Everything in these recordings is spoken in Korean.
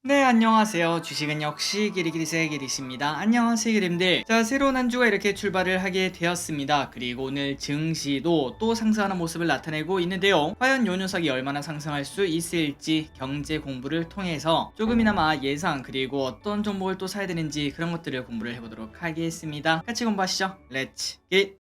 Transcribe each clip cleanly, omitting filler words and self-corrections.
네, 안녕하세요. 주식은 역시 기리기리세 기리십니다. 안녕하세요, 기림들. 자, 새로운 한 주가 이렇게 출발을 하게 되었습니다. 그리고 오늘 증시도 또 상승하는 모습을 나타내고 있는데요. 과연 요 녀석이 얼마나 상승할 수 있을지 경제 공부를 통해서 조금이나마 예상 그리고 어떤 종목을 또 사야 되는지 그런 것들을 공부를 해보도록 하겠습니다. 같이 공부하시죠. 렛츠 기!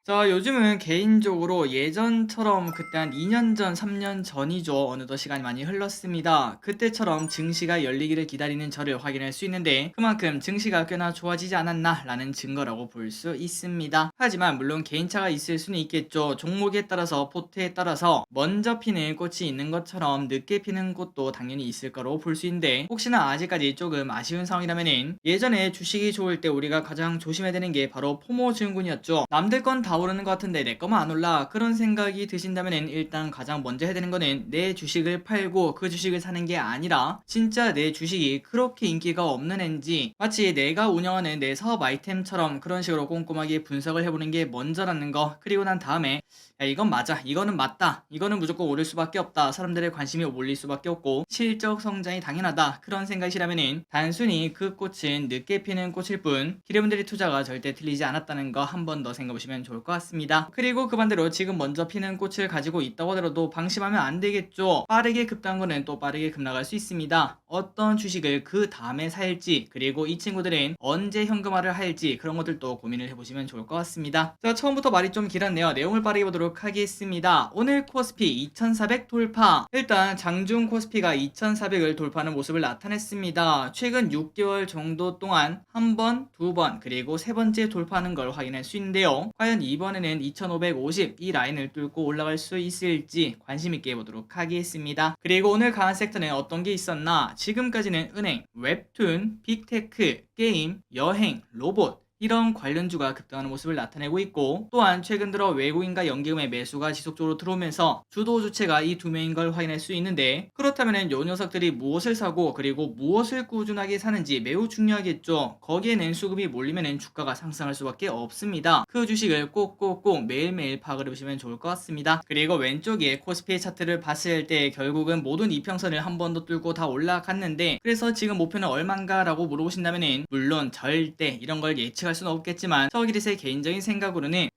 자, 요즘은 개인적으로 예전처럼 그때 한 2년 전, 3년 전이죠. 어느덧 시간이 많이 흘렀습니다. 그때처럼 증시가 열리기를 기다리는 저를 확인할 수 있는데 그만큼 증시가 꽤나 좋아지지 않았나 라는 증거라고 볼 수 있습니다. 하지만 물론 개인차가 있을 수는 있겠죠. 종목에 따라서 포트에 따라서 먼저 피는 꽃이 있는 것처럼 늦게 피는 꽃도 당연히 있을 거로 볼 수 있는데 혹시나 아직까지 조금 아쉬운 상황이라면은 예전에 주식이 좋을 때 우리가 가장 조심해야 되는 게 바로 포모 증후군이었죠. 남들 건 다 오르는 것 같은데 내 거만 안 올라 그런 생각이 드신다면 일단 가장 먼저 해야 되는 거는 내 주식을 팔고 그 주식을 사는 게 아니라 진짜 내 주식이 그렇게 인기가 없는 앤지 마치 내가 운영하는 내 사업 아이템처럼 그런 식으로 꼼꼼하게 분석을 해보는 게 먼저라는 거. 그리고 난 다음에 야, 이건 맞아, 이거는 맞다, 이거는 무조건 오를 수밖에 없다, 사람들의 관심이 몰릴 수밖에 없고 실적 성장이 당연하다, 그런 생각이라면은 단순히 그 꽃은 늦게 피는 꽃일 뿐 기름들의 투자가 절대 틀리지 않았다는 거 한 번 더 생각해보시면 좋을 것 같습니다. 그리고 그 반대로 지금 먼저 피는 꽃을 가지고 있다고 하더라도 방심하면 안 되겠죠. 빠르게 급등한 거는 또 빠르게 급나갈 수 있습니다. 어떤 주식을 그 다음에 살지 그리고 이 친구들은 언제 현금화를 할지 그런 것들도 고민을 해보시면 좋을 것 같습니다. 자, 처음부터 말이 좀 길었네요. 내용을 빠르게 보도록 하겠습니다. 오늘 코스피 2400 돌파. 일단 장중 코스피가 2400을 돌파하는 모습을 나타냈습니다. 최근 6개월 정도 동안 한 번, 두 번, 그리고 세 번째 돌파하는 걸 확인할 수 있는데요. 과연 이번에는 2550 이 라인을 뚫고 올라갈 수 있을지 관심 있게 보도록 하겠습니다. 그리고 오늘 강한 섹터는 어떤 게 있었나? 지금까지는 은행, 웹툰, 빅테크, 게임, 여행, 로봇 이런 관련주가 급등하는 모습을 나타내고 있고, 또한 최근 들어 외국인과 연기금의 매수가 지속적으로 들어오면서 주도 주체가 이 두 명인 걸 확인할 수 있는데, 그렇다면 요 녀석들이 무엇을 사고 그리고 무엇을 꾸준하게 사는지 매우 중요하겠죠. 거기에는 수급이 몰리면 주가가 상승할 수밖에 없습니다. 그 주식을 꼭꼭꼭 매일매일 파악을 해보시면 좋을 것 같습니다. 그리고 왼쪽에 코스피 차트를 봤을 때 결국은 모든 이평선을 한 번 더 뚫고 다 올라갔는데, 그래서 지금 목표는 얼만가 라고 물어보신다면 물론 절대 이런 걸 예측할 수는 없겠지만 저기릿의 개인적인 생각으로는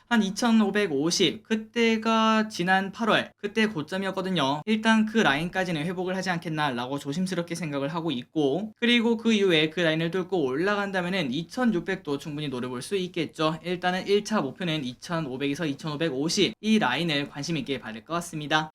한 2550, 그때가 지난 8월 그때 고점이었거든요. 일단 그 라인까지는 회복을 하지 않겠나 라고 조심스럽게 생각을 하고 있고, 그리고 그 이후에 그 라인을 뚫고 올라간다면은 2600도 충분히 노려볼 수 있겠죠. 일단은 1차 목표는 2500에서 2550 이 라인을 관심 있게 봐야 될 것 같습니다.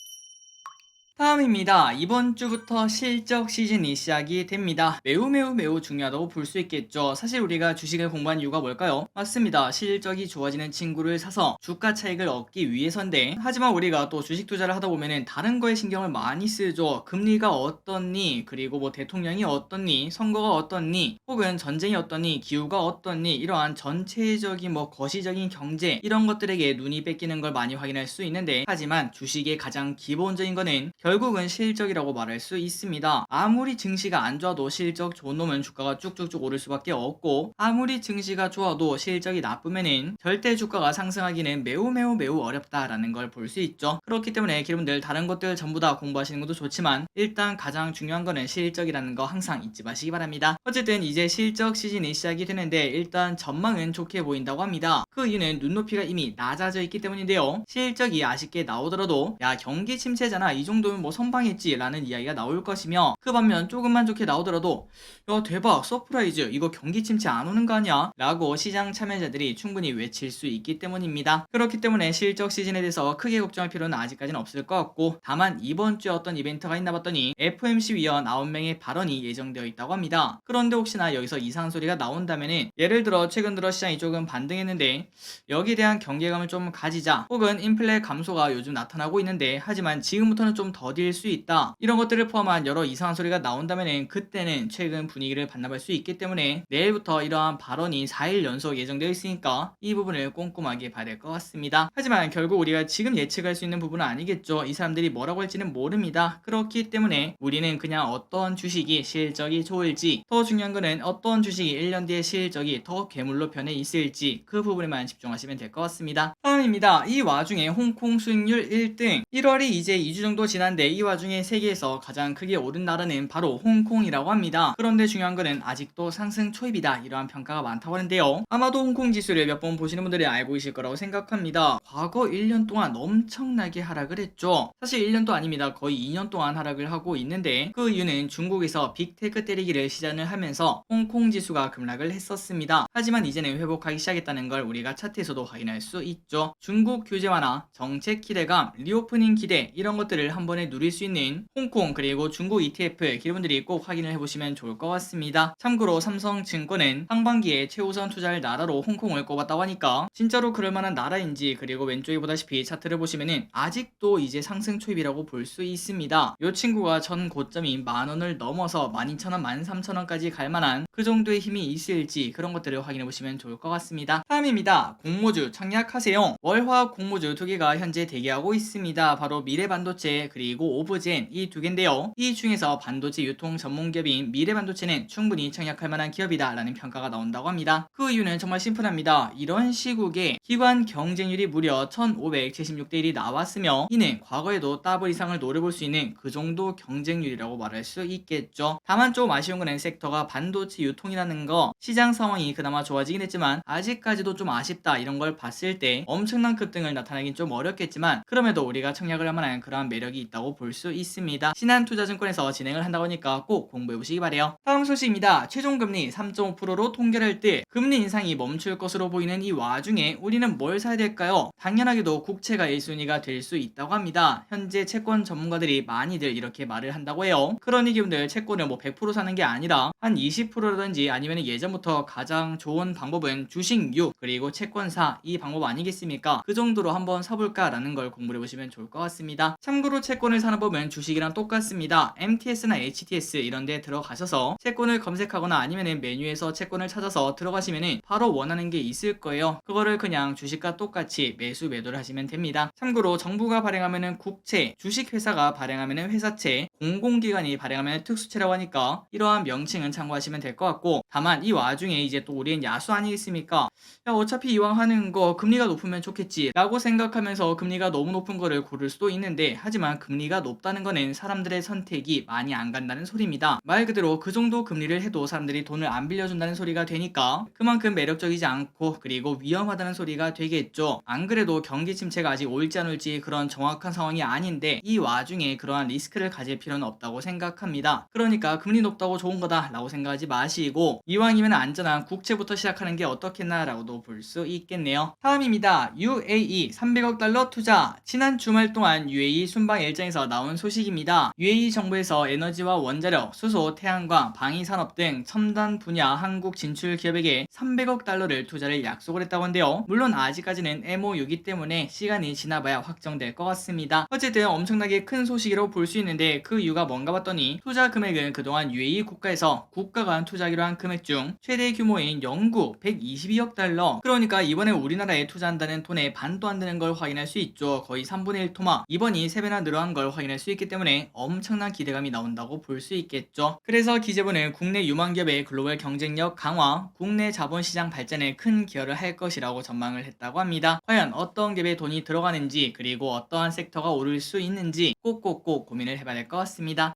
다음입니다. 이번 주부터 실적 시즌이 시작이 됩니다. 매우 중요하다고 볼 수 있겠죠. 사실 우리가 주식을 공부한 이유가 뭘까요? 맞습니다. 실적이 좋아지는 친구를 사서 주가 차익을 얻기 위해서인데, 하지만 우리가 또 주식 투자를 하다 보면은 다른 거에 신경을 많이 쓰죠. 금리가 어떻니, 그리고 뭐 대통령이 어떻니, 선거가 어떻니, 혹은 전쟁이 어떻니, 기후가 어떻니, 이러한 전체적인 뭐 거시적인 경제 이런 것들에게 눈이 뺏기는 걸 많이 확인할 수 있는데, 하지만 주식의 가장 기본적인 거는 결국은 실적이라고 말할 수 있습니다. 아무리 증시가 안 좋아도 실적 좋은 놈은 주가가 쭉쭉쭉 오를 수밖에 없고, 아무리 증시가 좋아도 실적이 나쁘면은 절대 주가가 상승하기는 매우 어렵다라는 걸 볼 수 있죠. 그렇기 때문에 여러분들 다른 것들 전부 다 공부하시는 것도 좋지만 일단 가장 중요한 거는 실적이라는 거 항상 잊지 마시기 바랍니다. 어쨌든 이제 실적 시즌이 시작이 되는데 일단 전망은 좋게 보인다고 합니다. 그 이유는 눈높이가 이미 낮아져 있기 때문인데요. 실적이 아쉽게 나오더라도 야, 경기 침체잖아, 이 정도면 뭐 선방했지 라는 이야기가 나올 것이며, 그 반면 조금만 좋게 나오더라도 야, 대박, 서프라이즈, 이거 경기 침체 안 오는 거 아니야? 라고 시장 참여자들이 충분히 외칠 수 있기 때문입니다. 그렇기 때문에 실적 시즌에 대해서 크게 걱정할 필요는 아직까지는 없을 것 같고, 다만 이번 주에 어떤 이벤트가 있나 봤더니 FOMC 위원 9명의 발언이 예정되어 있다고 합니다. 그런데 혹시나 여기서 이상한 소리가 나온다면은, 예를 들어 최근 들어 시장이 조금 반등했는데 여기에 대한 경계감을 좀 가지자, 혹은 인플레 감소가 요즘 나타나고 있는데 하지만 지금부터는 좀 더딜 수 있다, 이런 것들을 포함한 여러 이상한 소리가 나온다면 그때는 최근 분위기를 반납할 수 있기 때문에 내일부터 이러한 발언이 4일 연속 예정되어 있으니까 이 부분을 꼼꼼하게 봐야 될 것 같습니다. 하지만 결국 우리가 지금 예측할 수 있는 부분은 아니겠죠. 이 사람들이 뭐라고 할지는 모릅니다. 그렇기 때문에 우리는 그냥 어떤 주식이 실적이 좋을지, 더 중요한 거는 어떤 주식이 1년 뒤에 실적이 더 괴물로 변해 있을지 그 부분에만 집중하시면 될 것 같습니다. 다음입니다. 이 와중에 홍콩 수익률 1등, 1월이 이제 2주 정도 지난 한데 이 와중에 세계에서 가장 크게 오른 나라는 바로 홍콩이라고 합니다. 그런데 중요한 거는 아직도 상승 초입이다 이러한 평가가 많다고 하는데요. 아마도 홍콩 지수를 몇 번 보시는 분들이 알고 계실 거라고 생각합니다. 과거 1년 동안 엄청나게 하락을 했죠. 사실 1년도 아닙니다. 거의 2년 동안 하락을 하고 있는데 그 이유는 중국에서 빅테크 때리기를 시전을 하면서 홍콩 지수가 급락을 했었습니다. 하지만 이제는 회복하기 시작했다는 걸 우리가 차트에서도 확인할 수 있죠. 중국 규제 완화, 정책 기대감, 리오프닝 기대 이런 것들을 한 번에 누릴 수 있는 홍콩 그리고 중국 ETF 여러분들이 꼭 확인을 해보시면 좋을 것 같습니다. 참고로 삼성증권은 상반기에 최우선 투자할 나라로 홍콩을 꼽았다고 하니까 진짜로 그럴만한 나라인지 그리고 왼쪽에 보다시피 차트를 보시면은 아직도 이제 상승 초입이라고 볼 수 있습니다. 이 친구가 전 고점인 만원을 넘어서 12,000원, 13,000원까지 갈만한 그 정도의 힘이 있을지 그런 것들을 확인해 보시면 좋을 것 같습니다. 다음입니다. 공모주 청약하세요. 월화학 공모주 두 개가 현재 대기하고 있습니다. 바로 미래반도체 그리고 오브젠 이 두 개인데요. 이 중에서 반도체 유통 전문 기업인 미래반도체는 충분히 청약할 만한 기업이다 라는 평가가 나온다고 합니다. 그 이유는 정말 심플합니다. 이런 시국에 기관 경쟁률이 무려 1576대 1이 나왔으며 이는 과거에도 더블 이상을 노려볼 수 있는 그 정도 경쟁률이라고 말할 수 있겠죠. 다만 좀 아쉬운 거는 섹터가 반도체 유통이라는 거 시장 상황이 그나마 좋아지긴 했지만 아직까지도 좀 아쉽다 이런 걸 봤을 때 엄청난 급등을 나타내긴 좀 어렵겠지만 그럼에도 우리가 청약을 할 만한 그러한 매력이 있다고 볼 수 있습니다. 신한투자증권에서 진행을 한다고 하니까 꼭 공부해 보시기 바래요. 다음 소식입니다. 최종금리 3.5%로 통계를 때 금리 인상이 멈출 것으로 보이는 이 와중에 우리는 뭘 사야 될까요? 당연하게도 국채가 1순위가 될 수 있다고 합니다. 현재 채권 전문가들이 많이들 이렇게 말을 한다고 해요. 그러니 기분들 채권을 뭐 100% 사는 게 아니라 한 20%라든지 아니면 예전부터 가장 좋은 방법은 주식류 그리고 채권사 이 방법 아니겠습니까? 그 정도로 한번 사볼까라는 걸 공부해 보시면 좋을 것 같습니다. 참고로 채권을 사는 법은 주식이랑 똑같습니다. MTS나 HTS 이런 데 들어가셔서 채권을 검색하거나 아니면 메뉴에서 채권을 찾아서 들어가시면 바로 원하는 게 있을 거예요. 그거를 그냥 주식과 똑같이 매수 매도를 하시면 됩니다. 참고로 정부가 발행하면 국채, 주식회사가 발행하면 회사채, 공공기관이 발행하면 특수채라고 하니까 이러한 명칭은 참고하시면 될 것 같고 다만 이 와중에 이제 또 우리는 야수 아니겠습니까? 야 어차피 이왕 하는 거 금리가 높으면 좋겠지 라고 생각하면서 금리가 너무 높은 거를 고를 수도 있는데 하지만 금리가 높다는 거는 사람들의 선택이 많이 안 간다는 소리입니다. 말 그대로 그 정도 금리를 해도 사람들이 돈을 안 빌려준다는 소리가 되니까 그만큼 매력적이지 않고 그리고 위험하다는 소리가 되겠죠. 안 그래도 경기 침체가 아직 올지 안 올지 그런 정확한 상황이 아닌데 이 와중에 그러한 리스크를 가질 필요는 없다고 생각합니다. 그러니까 금리 높다고 좋은 거다 라고 생각하지 마시고 이왕이면 안전한 국채부터 시작하는 게 어떻겠나 라고도 볼 수 있겠네요. 다음입니다. UAE 300억 달러 투자. 지난 주말 동안 UAE 순방 일정에서 나온 소식입니다. UAE 정부에서 에너지와 원자력, 수소, 태양광, 방위산업 등 첨단 분야 한국 진출 기업에게 300억 달러를 투자를 약속을 했다고 한데요. 물론 아직까지는 MOU이기 때문에 시간이 지나봐야 확정될 것 같습니다. 어쨌든 엄청나게 큰 소식이라고 볼 수 있는데 그 이유가 뭔가 봤더니 투자 금액은 그동안 UAE 국가에서 국가 간 투자하기로 한 금액 중 최대 규모인 영구 122억 달러 그러니까 이번에 우리나라에 투자한다는 돈의 반도 안 되는 걸 확인할 수 있죠. 거의 3분의 1 토막 이번이 3배나 늘어난 걸 확인할 수 있기 때문에 엄청난 기대감이 나온다고 볼 수 있겠죠. 그래서 기재부는 국내 유망기업의 글로벌 경쟁력 강화, 국내 자본시장 발전에 큰 기여를 할 것이라고 전망을 했다고 합니다. 과연 어떤 기업에 돈이 들어가는지 그리고 어떠한 섹터가 오를 수 있는지 꼭꼭꼭 고민을 해봐야 될 것 같습니다.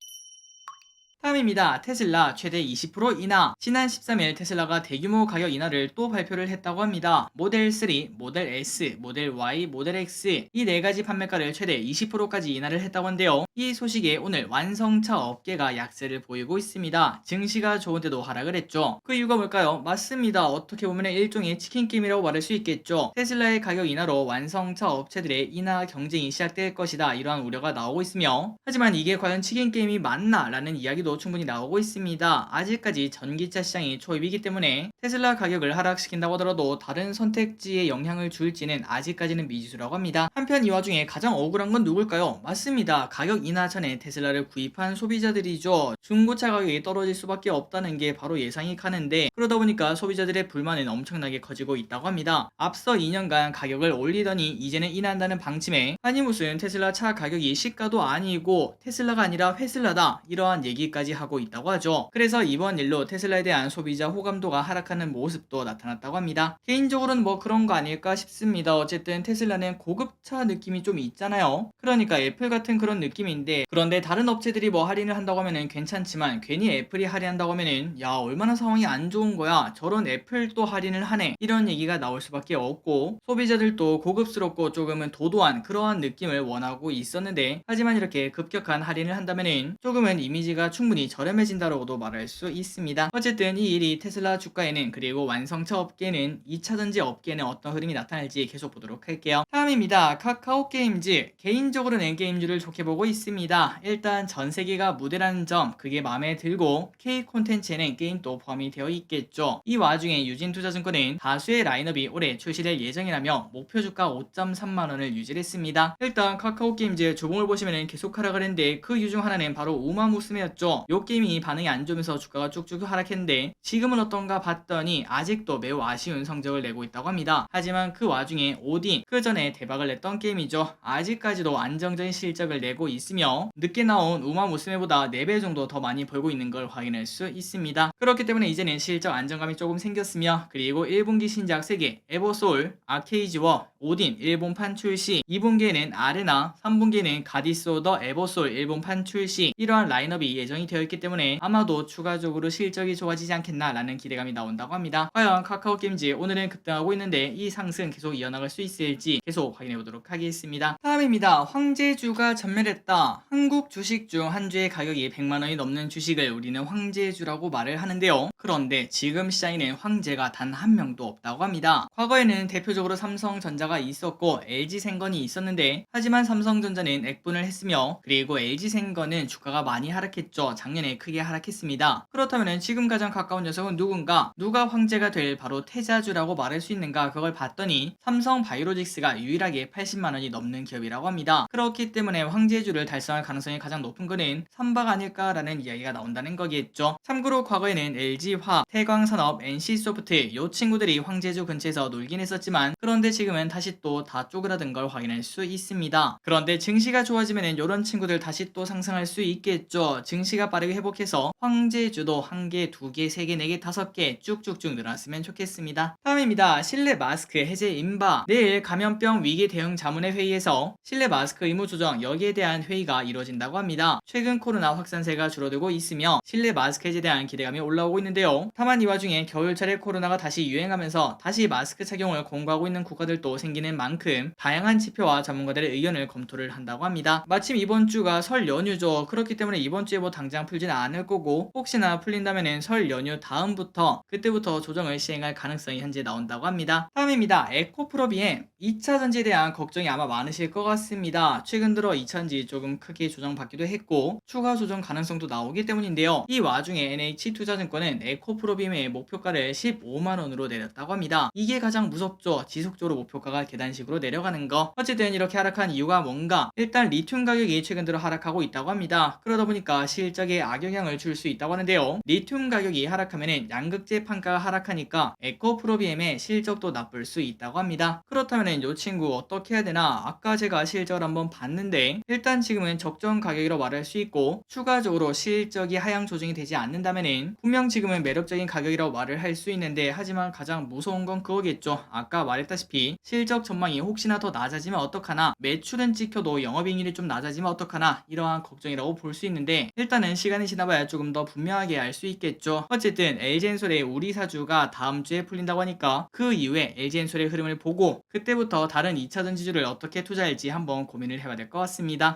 다음입니다. 테슬라 최대 20% 인하. 지난 13일 테슬라가 대규모 가격 인하를 또 발표를 했다고 합니다. 모델 3, 모델 S, 모델 Y, 모델 X 이 네 가지 판매가를 최대 20%까지 인하를 했다고 한데요. 이 소식에 오늘 완성차 업계가 약세를 보이고 있습니다. 증시가 좋은데도 하락을 했죠. 그 이유가 뭘까요? 맞습니다. 어떻게 보면 일종의 치킨 게임이라고 말할 수 있겠죠. 테슬라의 가격 인하로 완성차 업체들의 인하 경쟁이 시작될 것이다. 이러한 우려가 나오고 있으며 하지만 이게 과연 치킨 게임이 맞나? 라는 이야기도 충분히 나오고 있습니다. 아직까지 전기차 시장이 초입이기 때문에 테슬라 가격을 하락시킨다고 하더라도 다른 선택지에 영향을 줄지는 아직까지는 미지수라고 합니다. 한편 이 와중에 가장 억울한 건 누굴까요? 맞습니다. 가격 인하 전에 테슬라를 구입한 소비자들이죠. 중고차 가격이 떨어질 수밖에 없다는 게 바로 예상이 가는데 그러다 보니까 소비자들의 불만은 엄청나게 커지고 있다고 합니다. 앞서 2년간 가격을 올리더니 이제는 인하한다는 방침에 아니 무슨 테슬라 차 가격이 시가도 아니고 테슬라가 아니라 회슬라다 이러한 얘기까지 얘기까지 하고 있다고 하죠. 그래서 이번 일로 테슬라에 대한 소비자 호감도가 하락하는 모습도 나타났다고 합니다. 개인적으로는 뭐 그런 거 아닐까 싶습니다. 어쨌든 테슬라는 고급차 느낌이 좀 있잖아요. 그러니까 애플 같은 그런 느낌인데, 그런데 다른 업체들이 뭐 할인을 한다고 하면은 괜찮지만 괜히 애플이 할인한다고 하면은 야 얼마나 상황이 안 좋은 거야, 저런 애플 또 할인을 하네, 이런 얘기가 나올 수밖에 없고, 소비자들도 고급스럽고 조금은 도도한 그러한 느낌을 원하고 있었는데, 하지만 이렇게 급격한 할인을 한다면은 조금은 이미지가 충분히 저렴해진다고도 말할 수 있습니다. 어쨌든 이 일이 테슬라 주가에는, 그리고 완성차 업계는, 2차전지 업계는 어떤 흐름이 나타날지 계속 보도록 할게요. 다음입니다. 카카오 게임즈. 개인적으로는 게임즈를 좋게 보고 있습니다. 일단 전 세계가 무대라는 점, 그게 마음에 들고, K 콘텐츠에는 게임도 포함이 되어 있겠죠. 이 와중에 유진투자증권은 다수의 라인업이 올해 출시될 예정이라며 목표 주가 5.3만원을 유지했습니다. 일단 카카오 게임즈의 주봉을 보시면 계속 하락을 했는데, 그 이유 중 하나는 바로 우마무스메였죠. 요 게임이 반응이 안 좋으면서 주가가 쭉쭉 하락했는데, 지금은 어떤가 봤더니 아직도 매우 아쉬운 성적을 내고 있다고 합니다. 하지만 그 와중에 오딘, 그 전에 대박을 냈던 게임이죠. 아직까지도 안정적인 실적을 내고 있으며, 늦게 나온 우마무스메보다 4배 정도 더 많이 벌고 있는 걸 확인할 수 있습니다. 그렇기 때문에 이제는 실적 안정감이 조금 생겼으며, 그리고 1분기 신작 3개, 에버소울, 아케이지워, 오딘 일본판 출시, 2분기에는 아레나, 3분기에는 가디스 더 에버솔 일본판 출시, 이러한 라인업이 예정이 되어 있기 때문에 아마도 추가적으로 실적이 좋아지지 않겠나라는 기대감이 나온다고 합니다. 과연 카카오 게임즈 오늘은 급등하고 있는데 이 상승 계속 이어나갈 수 있을지 계속 확인해 보도록 하겠습니다. 다음입니다. 황제주가 전멸했다. 한국 주식 중 한 주의 가격이 100만원이 넘는 주식을 우리는 황제주라고 말을 하는데요. 그런데 지금 시장에는 황제가 단 한 명도 없다고 합니다. 과거에는 대표적으로 삼성전자가 있었고 LG생건이 있었는데, 하지만 삼성전자는 액분을 했으며, 그리고 LG생건은 주가가 많이 하락했죠. 작년에 크게 하락했습니다. 그렇다면 지금 가장 가까운 녀석은 누가 황제가 될 바로 태자주라고 말할 수 있는가, 그걸 봤더니 삼성바이오로직스가 유일하게 80만원이 넘는 기업이라고 합니다. 그렇기 때문에 황제주를 달성할 가능성이 가장 높은 거는 삼박 아닐까라는 이야기가 나온다는 거겠죠. 참고로 과거에는 LG화학, 태광산업, NC소프트 요 친구들이 황제주 근처에서 놀긴 했었지만, 그런데 지금은 다시 또 다 쪼그라든 걸 확인할 수 있습니다. 그런데 증시가 좋아지면 요런 친구들 다시 또 상승할 수 있겠죠. 증시가 빠르게 회복해서 황제주도 1개, 2개, 3개, 4개, 5개 쭉쭉쭉 늘어났으면 좋겠습니다. 다음입니다. 실내 마스크 해제 임박. 내일 감염병 위기 대응 자문회 회의에서 실내 마스크 의무 조정 여기에 대한 회의가 이루어진다고 합니다. 최근 코로나 확산세가 줄어들고 있으며 실내 마스크 해제에 대한 기대감이 올라오고 있는데요. 다만 이 와중에 겨울철에 코로나가 다시 유행하면서 다시 마스크 착용을 권고하고 있는 국가들도 생기는 만큼 다양한 지표와 전문가들의 의견을 검토를 한다고 합니다. 마침 이번 주가 설 연휴죠. 그렇기 때문에 이번 주에 뭐 당장 풀지는 않을 거고, 혹시나 풀린다면은 설 연휴 다음부터, 그때부터 조정을 시행할 가능성이 현재 나온다고 합니다. 다음입니다. 에코프로비엠. 2차 전지에 대한 걱정이 아마 많으실 것 같습니다. 최근 들어 2차 전지 조금 크게 조정받기도 했고 추가 조정 가능성도 나오기 때문인데요. 이 와중에 NH투자증권은 에코프로비엠의 목표가를 15만원으로 내렸다고 합니다. 이게 가장 무섭죠. 지속적으로 목표가가 계단식으로 내려가는 거. 어쨌든 이렇게 하락한 이유가 뭔가, 일단 리튬 가격이 최근 들어 하락하고 있다고 합니다. 그러다 보니까 실적에 악영향을 줄 수 있다고 하는데요. 리튬 가격이 하락하면은 양극재 판가가 하락하니까 에코프로비엠의 실적도 나쁠 수 있다고 합니다. 그렇다면은 이 친구 어떻게 해야 되나, 아까 제가 실적을 한번 봤는데 일단 지금은 적정 가격이라고 말할 수 있고, 추가적으로 실적이 하향 조정이 되지 않는다면은 분명 지금은 매력적인 가격이라고 말을 할 수 있는데, 하지만 가장 무서운 건 그거겠죠. 아까 말했다시피 실적 전망이 혹시나 더 낮아지면 어떡하나, 매출은 찍혀도 영업이익률이 좀 낮아지면 어떡하나, 이러한 걱정이라고 볼 수 있는데, 일단은 시간이 지나봐야 조금 더 분명하게 알 수 있겠죠. 어쨌든 LG엔솔의 우리 사주가 다음 주에 풀린다고 하니까 그 이후에 LG엔솔의 흐름을 보고 그때부터 다른 2차 전지주를 어떻게 투자할지 한번 고민을 해봐야 될 것 같습니다.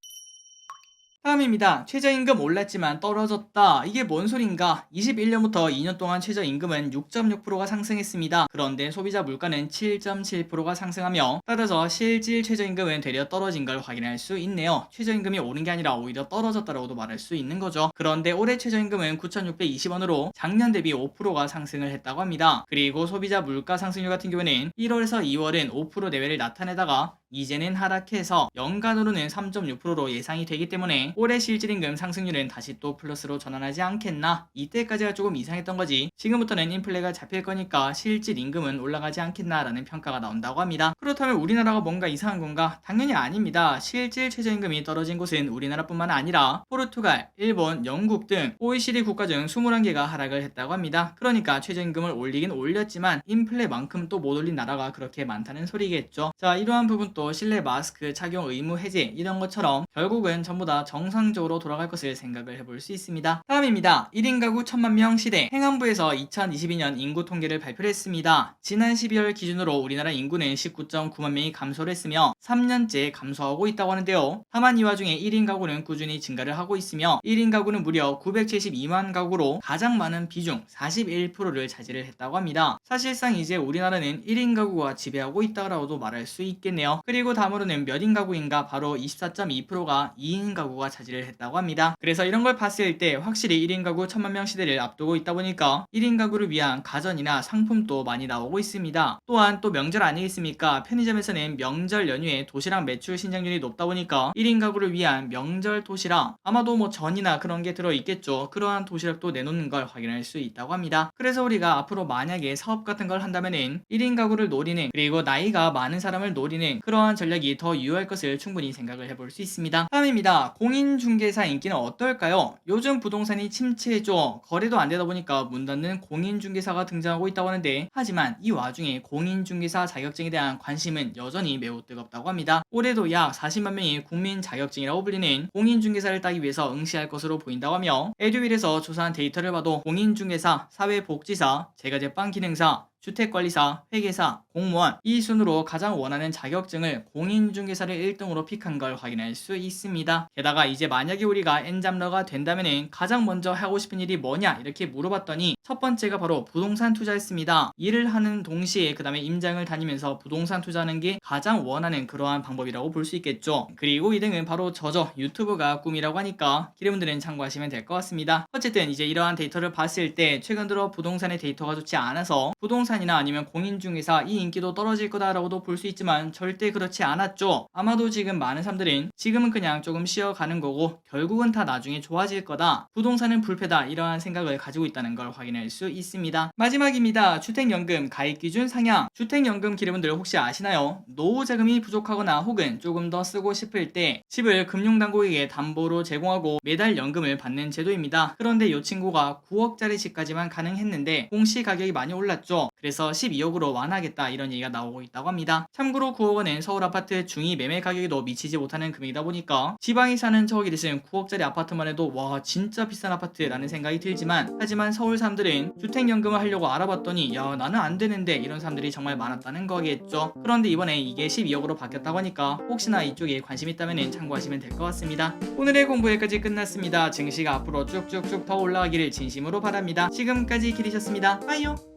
다음입니다. 최저임금 올랐지만 떨어졌다. 이게 뭔 소린가? 21년부터 2년 동안 최저임금은 6.6%가 상승했습니다. 그런데 소비자 물가는 7.7%가 상승하며, 따라서 실질 최저임금은 되려 떨어진 걸 확인할 수 있네요. 최저임금이 오른 게 아니라 오히려 떨어졌다고도 말할 수 있는 거죠. 그런데 올해 최저임금은 9,620원으로 작년 대비 5%가 상승을 했다고 합니다. 그리고 소비자 물가 상승률 같은 경우에는 1월에서 2월은 5% 내외를 나타내다가 이제는 하락해서 연간으로는 3.6%로 예상이 되기 때문에 올해 실질임금 상승률은 다시 또 플러스로 전환하지 않겠나. 이때까지가 조금 이상했던 거지. 지금부터는 인플레가 잡힐 거니까 실질임금은 올라가지 않겠나 라는 평가가 나온다고 합니다. 그렇다면 우리나라가 뭔가 이상한 건가? 당연히 아닙니다. 실질 최저임금이 떨어진 곳은 우리나라뿐만 아니라 포르투갈, 일본, 영국 등 OECD 국가 중 21개가 하락을 했다고 합니다. 그러니까 최저임금을 올리긴 올렸지만 인플레만큼 또 못 올린 나라가 그렇게 많다는 소리겠죠. 자, 이러한 부분도 실내 마스크 착용 의무 해제 이런 것처럼 결국은 전부 다 정상적으로 돌아갈 것을 생각을 해볼 수 있습니다. 다음입니다. 1인 가구 1000만 명 시대. 행안부에서 2022년 인구 통계를 발표를 했습니다. 지난 12월 기준으로 우리나라 인구는 19.9만 명이 감소를 했으며 3년째 감소하고 있다고 하는데요. 다만 이 와중에 1인 가구는 꾸준히 증가를 하고 있으며 1인 가구는 무려 972만 가구로 가장 많은 비중 41%를 차지를 했다고 합니다. 사실상 이제 우리나라는 1인 가구가 지배하고 있다고도 말할 수 있겠네요. 그리고 다음으로는 몇 인 가구인가 바로 24.2%가 2인 가구가 차지를 했다고 합니다. 그래서 이런 걸 봤을 때 확실히 1인 가구 1000만 명 시대를 앞두고 있다 보니까 1인 가구를 위한 가전이나 상품도 많이 나오고 있습니다. 또한 또 명절 아니겠습니까? 편의점에서는 명절 연휴에 도시락 매출 신장률이 높다 보니까 1인 가구를 위한 명절 도시락 아마도 뭐 전이나 그런 게 들어있겠죠. 그러한 도시락도 내놓는 걸 확인할 수 있다고 합니다. 그래서 우리가 앞으로 만약에 사업 같은 걸 한다면은 1인 가구를 노리는 그리고 나이가 많은 사람을 노리는 그러한 전략이 더 유효할 것을 충분히 생각을 해볼 수 있습니다. 다음입니다. 공인중개사 인기는 어떨까요? 요즘 부동산이 침체죠. 거래도 안 되다 보니까 문 닫는 공인중개사가 등장하고 있다고 하는데 하지만 이 와중에 공인중개사 자격증에 대한 관심은 여전히 매우 뜨겁다고 합니다. 올해도 약 40만 명이 국민 자격증이라고 불리는 공인중개사를 따기 위해서 응시할 것으로 보인다고 하며 에듀윌에서 조사한 데이터를 봐도 공인중개사, 사회복지사, 제과제빵 기능사, 주택관리사, 회계사, 공무원 이 순으로 가장 원하는 자격증을 공인중개사를 1등으로 픽한 걸 확인할 수 있습니다. 게다가 이제 만약에 우리가 엔잡러가 된다면 가장 먼저 하고 싶은 일이 뭐냐 이렇게 물어봤더니 첫 번째가 바로 부동산 투자였습니다. 일을 하는 동시에 그 다음에 임장을 다니면서 부동산 투자하는 게 가장 원하는 그러한 방법이라고 볼 수 있겠죠. 그리고 2등은 바로 저죠. 유튜브가 꿈이라고 하니까 기대분들은 참고하시면 될 것 같습니다. 어쨌든 이제 이러한 데이터를 봤을 때 최근 들어 부동산의 데이터가 좋지 않아서 부동산이나 아니면 공인중개사 이 인기도 떨어질 거다라고도 볼 수 있지만 절대 그렇지 않았죠. 아마도 지금 많은 사람들은 지금은 그냥 조금 쉬어가는 거고 결국은 다 나중에 좋아질 거다. 부동산은 불패다 이러한 생각을 가지고 있다는 걸 확인할 수 있습니다. 마지막입니다. 주택연금 가입기준 상향. 주택연금 기대분들 혹시 아시나요? 노후자금이 부족하거나 혹은 조금 더 쓰고 싶을 때 집을 금융당국에게 담보로 제공하고 매달 연금을 받는 제도입니다. 그런데 이 친구가 9억짜리 집까지만 가능했는데 공시가격이 많이 올랐죠. 그래서 12억으로 완화하겠다 이런 얘기가 나오고 있다고 합니다. 참고로 9억 원은 서울 아파트 중위 매매 가격에도 미치지 못하는 금액이다 보니까 지방에 사는 저에게 대신 9억짜리 아파트만 해도 와 진짜 비싼 아파트라는 생각이 들지만 하지만 서울 사람들은 주택연금을 하려고 알아봤더니 야 나는 안 되는데 이런 사람들이 정말 많았다는 거겠죠. 그런데 이번에 이게 12억으로 바뀌었다고 하니까 혹시나 이쪽에 관심 있다면 참고하시면 될 것 같습니다. 오늘의 공부 여기까지 끝났습니다. 증시가 앞으로 쭉쭉쭉 더 올라가기를 진심으로 바랍니다. 지금까지 기리셨습니다. 빠이요.